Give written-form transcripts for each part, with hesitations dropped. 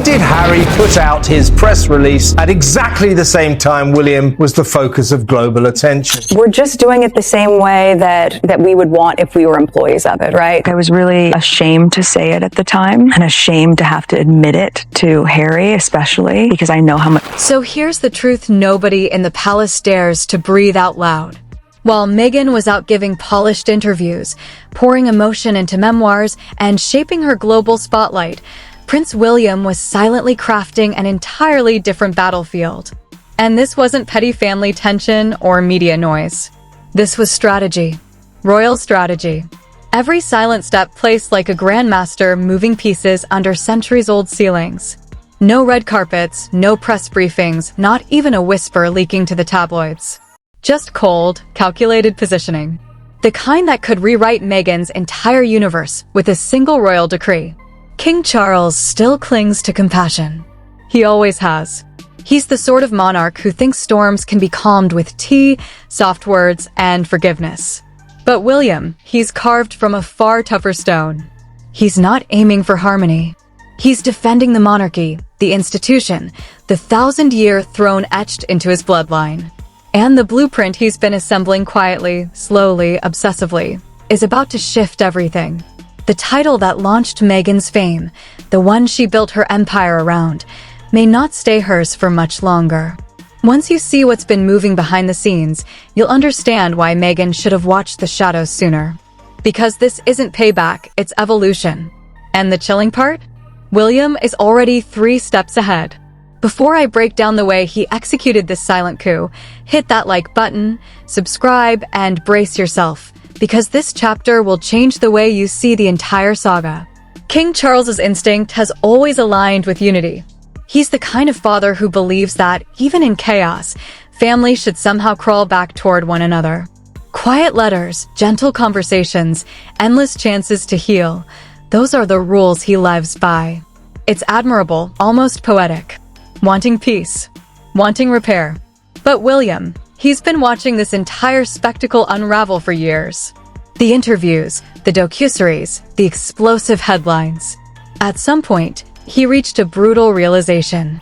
did Harry put out his press release at exactly the same time William was the focus of global attention. We're just doing it the same way that we would want if we were employees of it, right? I was really ashamed to say it at the time and ashamed to have to admit it to Harry, especially because I know how much. So here's the truth nobody in the palace dares to breathe out loud. While Meghan was out giving polished interviews, pouring emotion into memoirs, and shaping her global spotlight, Prince William was silently crafting an entirely different battlefield. And this wasn't petty family tension or media noise. This was strategy. Royal strategy. Every silent step placed like a grandmaster moving pieces under centuries-old ceilings. No red carpets, no press briefings, not even a whisper leaking to the tabloids. Just cold, calculated positioning. The kind that could rewrite Meghan's entire universe with a single royal decree. King Charles still clings to compassion. He always has. He's the sort of monarch who thinks storms can be calmed with tea, soft words, and forgiveness. But William, he's carved from a far tougher stone. He's not aiming for harmony. He's defending the monarchy, the institution, the 1,000-year throne etched into his bloodline. And the blueprint he's been assembling quietly, slowly, obsessively, is about to shift everything. The title that launched Meghan's fame, the one she built her empire around, may not stay hers for much longer. Once you see what's been moving behind the scenes, you'll understand why Meghan should have watched the shadows sooner. Because this isn't payback, it's evolution. And the chilling part? William is already 3 steps ahead. Before I break down the way he executed this silent coup, hit that like button, subscribe, and brace yourself, because this chapter will change the way you see the entire saga. King Charles's instinct has always aligned with unity. He's the kind of father who believes that, even in chaos, families should somehow crawl back toward one another. Quiet letters, gentle conversations, endless chances to heal, those are the rules he lives by. It's admirable, almost poetic. Wanting peace, wanting repair. But William, he's been watching this entire spectacle unravel for years. The interviews, the docuseries, the explosive headlines. At some point, he reached a brutal realization.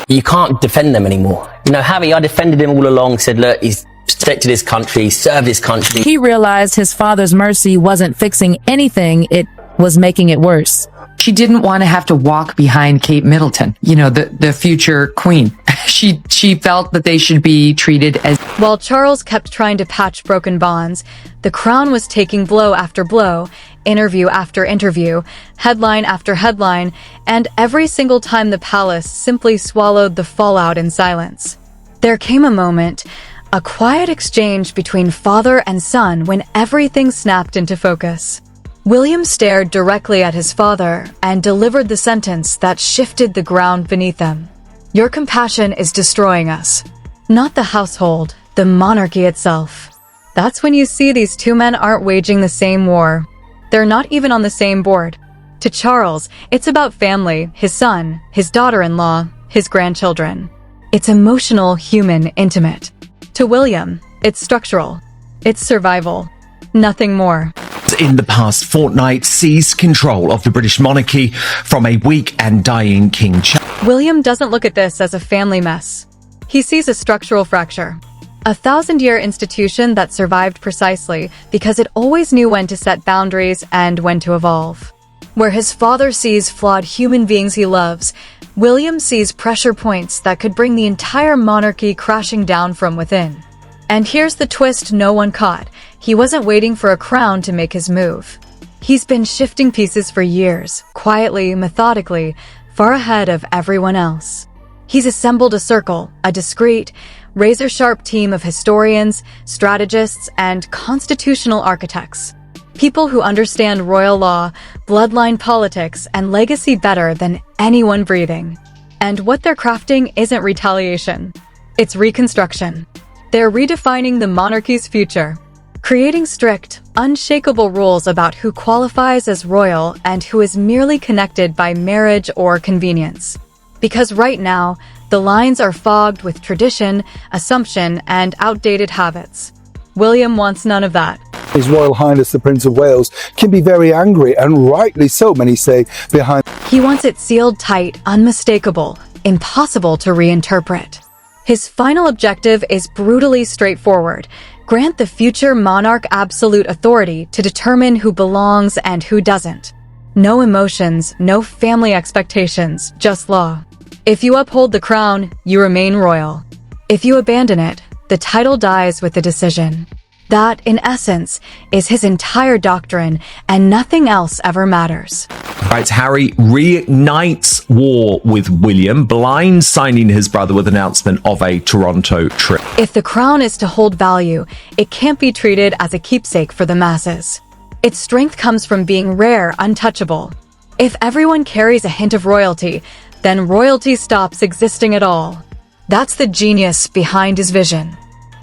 You can't defend them anymore. You know, Harry, I defended him all along, said, look, he's protected his country, served his country. He realized his father's mercy wasn't fixing anything, it was making it worse. She didn't want to have to walk behind Kate Middleton, you know, the future queen. She felt that they should be treated as... While Charles kept trying to patch broken bonds, the crown was taking blow after blow, interview after interview, headline after headline, and every single time the palace simply swallowed the fallout in silence. There came a moment, a quiet exchange between father and son when everything snapped into focus. William stared directly at his father and delivered the sentence that shifted the ground beneath them. Your compassion is destroying us. Not the household, the monarchy itself. That's when you see these two men aren't waging the same war. They're not even on the same board. To Charles, it's about family, his son, his daughter-in-law, his grandchildren. It's emotional, human, intimate. To William, it's structural. It's survival. Nothing more. In the past fortnight, seized control of the British monarchy from a weak and dying King Charles. William doesn't look at this as a family mess. He sees a structural fracture. A 1,000-year institution that survived precisely because it always knew when to set boundaries and when to evolve. Where his father sees flawed human beings he loves, William sees pressure points that could bring the entire monarchy crashing down from within. And here's the twist no one caught. He wasn't waiting for a crown to make his move. He's been shifting pieces for years, quietly, methodically, far ahead of everyone else. He's assembled a circle, a discreet, razor-sharp team of historians, strategists, and constitutional architects. People who understand royal law, bloodline politics, and legacy better than anyone breathing. And what they're crafting isn't retaliation. It's reconstruction. They're redefining the monarchy's future, creating strict, unshakable rules about who qualifies as royal and who is merely connected by marriage or convenience. Because right now, the lines are fogged with tradition, assumption, and outdated habits. William wants none of that. His Royal Highness the Prince of Wales can be very angry, and rightly so, many say, behind. He wants it sealed tight, unmistakable, impossible to reinterpret. His final objective is brutally straightforward: grant the future monarch absolute authority to determine who belongs and who doesn't. No emotions, no family expectations, just law. If you uphold the crown, you remain royal. If you abandon it, the title dies with the decision. That, in essence, is his entire doctrine, and nothing else ever matters. Right, Harry reignites war with William, blindsiding his brother with announcement of a Toronto trip. If the crown is to hold value, it can't be treated as a keepsake for the masses. Its strength comes from being rare, untouchable. If everyone carries a hint of royalty, then royalty stops existing at all. That's the genius behind his vision.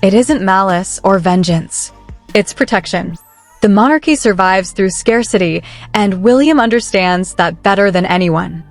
It isn't malice or vengeance. It's protection. The monarchy survives through scarcity, and William understands that better than anyone.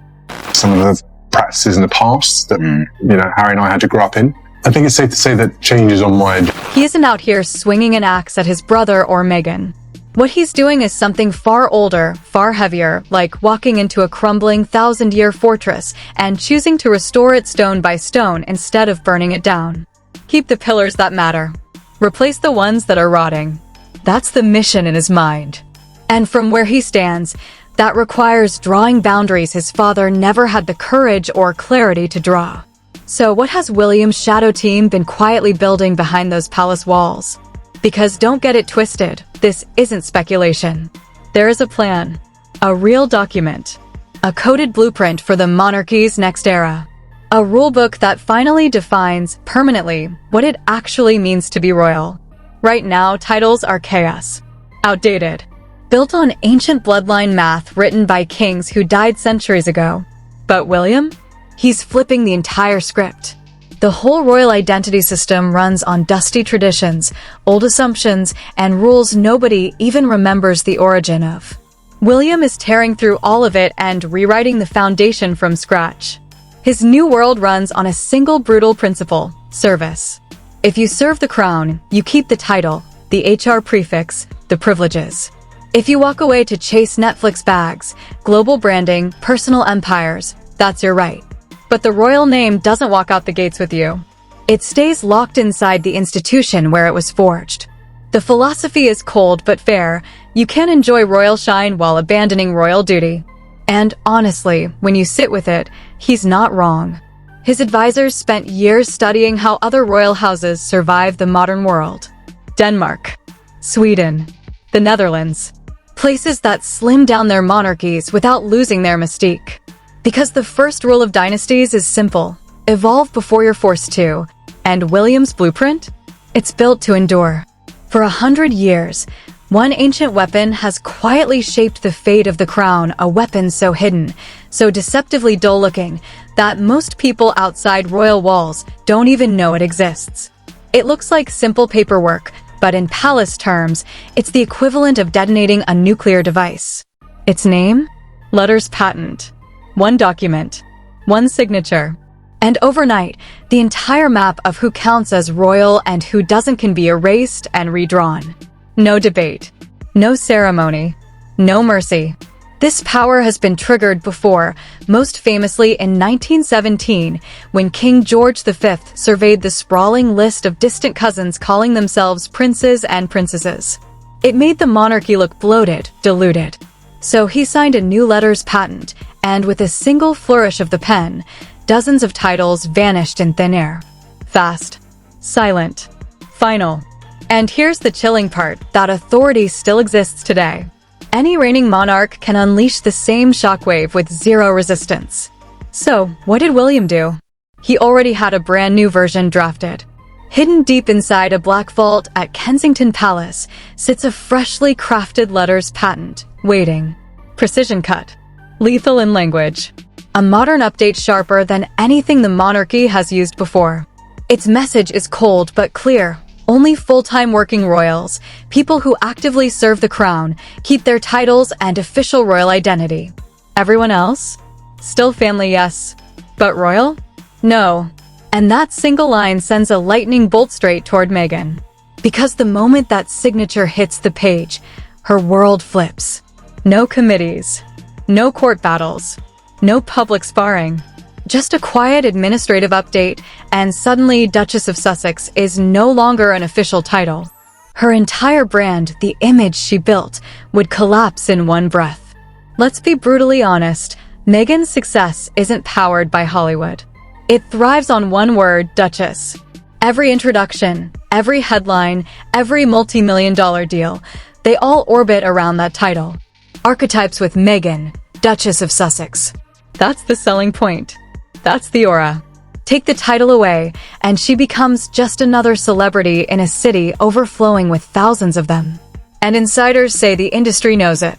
Some of the practices in the past that, Harry and I had to grow up in. I think it's safe to say that change is on my agenda. He isn't out here swinging an axe at his brother or Meghan. What he's doing is something far older, far heavier, like walking into a crumbling 1,000-year fortress and choosing to restore it stone by stone instead of burning it down. Keep the pillars that matter. Replace the ones that are rotting. That's the mission in his mind. And from where he stands, that requires drawing boundaries his father never had the courage or clarity to draw. So what has William's shadow team been quietly building behind those palace walls? Because don't get it twisted, this isn't speculation. There is a plan, a real document, a coded blueprint for the monarchy's next era. A rulebook that finally defines, permanently, what it actually means to be royal. Right now, titles are chaos. Outdated. Built on ancient bloodline math written by kings who died centuries ago. But William? He's flipping the entire script. The whole royal identity system runs on dusty traditions, old assumptions, and rules nobody even remembers the origin of. William is tearing through all of it and rewriting the foundation from scratch. His new world runs on a single brutal principle: service. If you serve the crown, you keep the title, the HR prefix, the privileges. If you walk away to chase Netflix bags, global branding, personal empires, that's your right. But the royal name doesn't walk out the gates with you. It stays locked inside the institution where it was forged. The philosophy is cold but fair. You can enjoy royal shine while abandoning royal duty. And honestly, when you sit with it, he's not wrong. His advisors spent years studying how other royal houses survive the modern world. Denmark, Sweden, the Netherlands. Places that slim down their monarchies without losing their mystique. Because the first rule of dynasties is simple: evolve before you're forced to. And William's blueprint? It's built to endure. For 100 years, one ancient weapon has quietly shaped the fate of the crown, a weapon so hidden, so deceptively dull-looking, that most people outside royal walls don't even know it exists. It looks like simple paperwork, but in palace terms, it's the equivalent of detonating a nuclear device. Its name? Letters patent. One document. One signature. And overnight, the entire map of who counts as royal and who doesn't can be erased and redrawn. No debate. No ceremony. No mercy. This power has been triggered before, most famously in 1917, when King George V surveyed the sprawling list of distant cousins calling themselves princes and princesses. It made the monarchy look bloated, diluted. So he signed a new letters patent, and with a single flourish of the pen, dozens of titles vanished in thin air. Fast. Silent. Final. And here's the chilling part, that authority still exists today. Any reigning monarch can unleash the same shockwave with zero resistance. So, what did William do? He already had a brand new version drafted. Hidden deep inside a black vault at Kensington Palace sits a freshly crafted letters patent, waiting. Precision cut. Lethal in language. A modern update sharper than anything the monarchy has used before. Its message is cold but clear. Only full-time working royals, people who actively serve the crown, keep their titles and official royal identity. Everyone else? Still family, yes. But royal? No. And that single line sends a lightning bolt straight toward Meghan. Because the moment that signature hits the page, her world flips. No committees, no court battles, no public sparring. Just a quiet administrative update, and suddenly Duchess of Sussex is no longer an official title. Her entire brand, the image she built, would collapse in one breath. Let's be brutally honest, Meghan's success isn't powered by Hollywood. It thrives on one word, Duchess. Every introduction, every headline, every multi-million-dollar deal, they all orbit around that title. Archetypes with Meghan, Duchess of Sussex. That's the selling point. That's the aura. Take the title away, and she becomes just another celebrity in a city overflowing with thousands of them. And insiders say the industry knows it.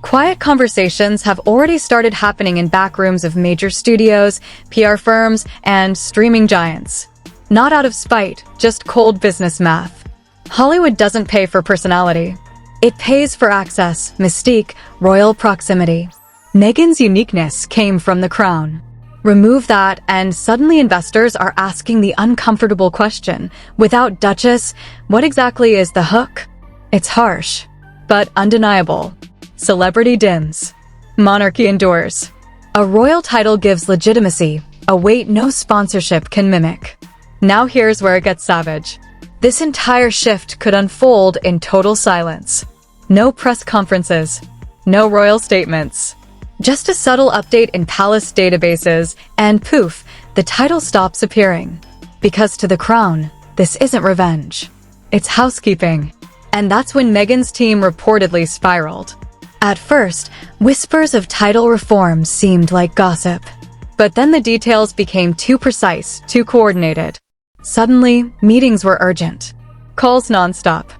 Quiet conversations have already started happening in back rooms of major studios, PR firms, and streaming giants. Not out of spite, just cold business math. Hollywood doesn't pay for personality. It pays for access, mystique, royal proximity. Meghan's uniqueness came from the crown. Remove that, and suddenly investors are asking the uncomfortable question, without Duchess, what exactly is the hook? It's harsh, but undeniable. Celebrity dims. Monarchy endures. A royal title gives legitimacy, a weight no sponsorship can mimic. Now here's where it gets savage. This entire shift could unfold in total silence. No press conferences. No royal statements. Just a subtle update in palace databases, and poof, the title stops appearing. Because to the crown, this isn't revenge. It's housekeeping. And that's when Meghan's team reportedly spiraled. At first, whispers of title reform seemed like gossip. But then the details became too precise, too coordinated. Suddenly, meetings were urgent. Calls nonstop.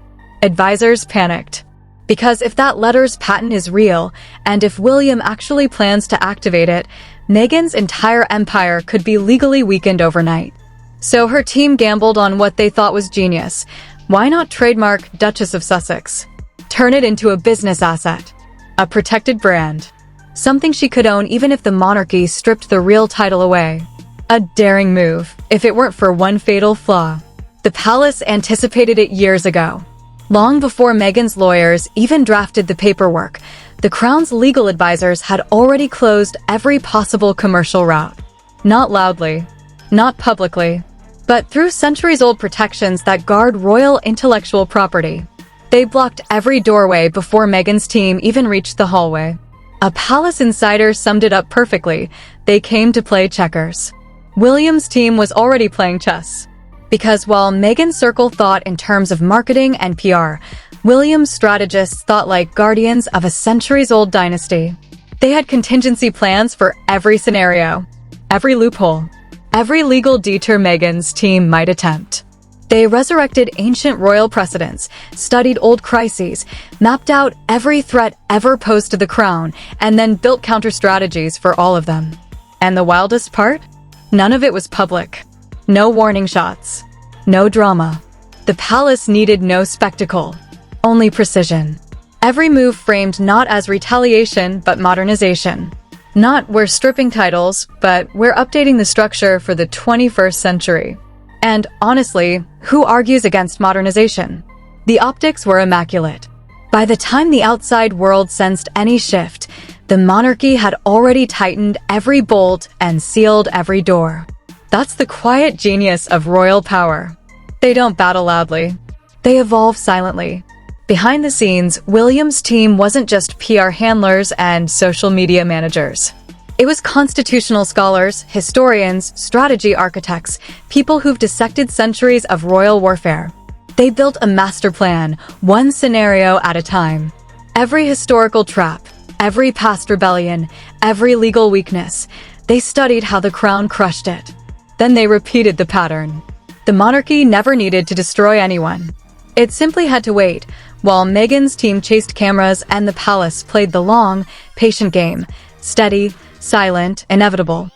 Advisors panicked. Because if that letter's patent is real, and if William actually plans to activate it, Meghan's entire empire could be legally weakened overnight. So her team gambled on what they thought was genius. Why not trademark Duchess of Sussex? Turn it into a business asset. A protected brand. Something she could own even if the monarchy stripped the real title away. A daring move, if it weren't for one fatal flaw. The palace anticipated it years ago. Long before Meghan's lawyers even drafted the paperwork, the Crown's legal advisors had already closed every possible commercial route. Not loudly, not publicly, but through centuries-old protections that guard royal intellectual property. They blocked every doorway before Meghan's team even reached the hallway. A palace insider summed it up perfectly. They came to play checkers. William's team was already playing chess. Because while Meghan's circle thought in terms of marketing and PR, William's strategists thought like guardians of a centuries-old dynasty. They had contingency plans for every scenario, every loophole, every legal detour Meghan's team might attempt. They resurrected ancient royal precedents, studied old crises, mapped out every threat ever posed to the crown, and then built counter-strategies for all of them. And the wildest part? None of it was public. No warning shots. No drama. The palace needed no spectacle. Only precision. Every move framed not as retaliation, but modernization. Not we're stripping titles, but we're updating the structure for the 21st century. And honestly, who argues against modernization? The optics were immaculate. By the time the outside world sensed any shift, the monarchy had already tightened every bolt and sealed every door. That's the quiet genius of royal power. They don't battle loudly. They evolve silently. Behind the scenes, William's team wasn't just PR handlers and social media managers. It was constitutional scholars, historians, strategy architects, people who've dissected centuries of royal warfare. They built a master plan, one scenario at a time. Every historical trap, every past rebellion, every legal weakness, they studied how the crown crushed it. Then they repeated the pattern. The monarchy never needed to destroy anyone. It simply had to wait, while Meghan's team chased cameras and the palace played the long, patient game, steady, silent, inevitable.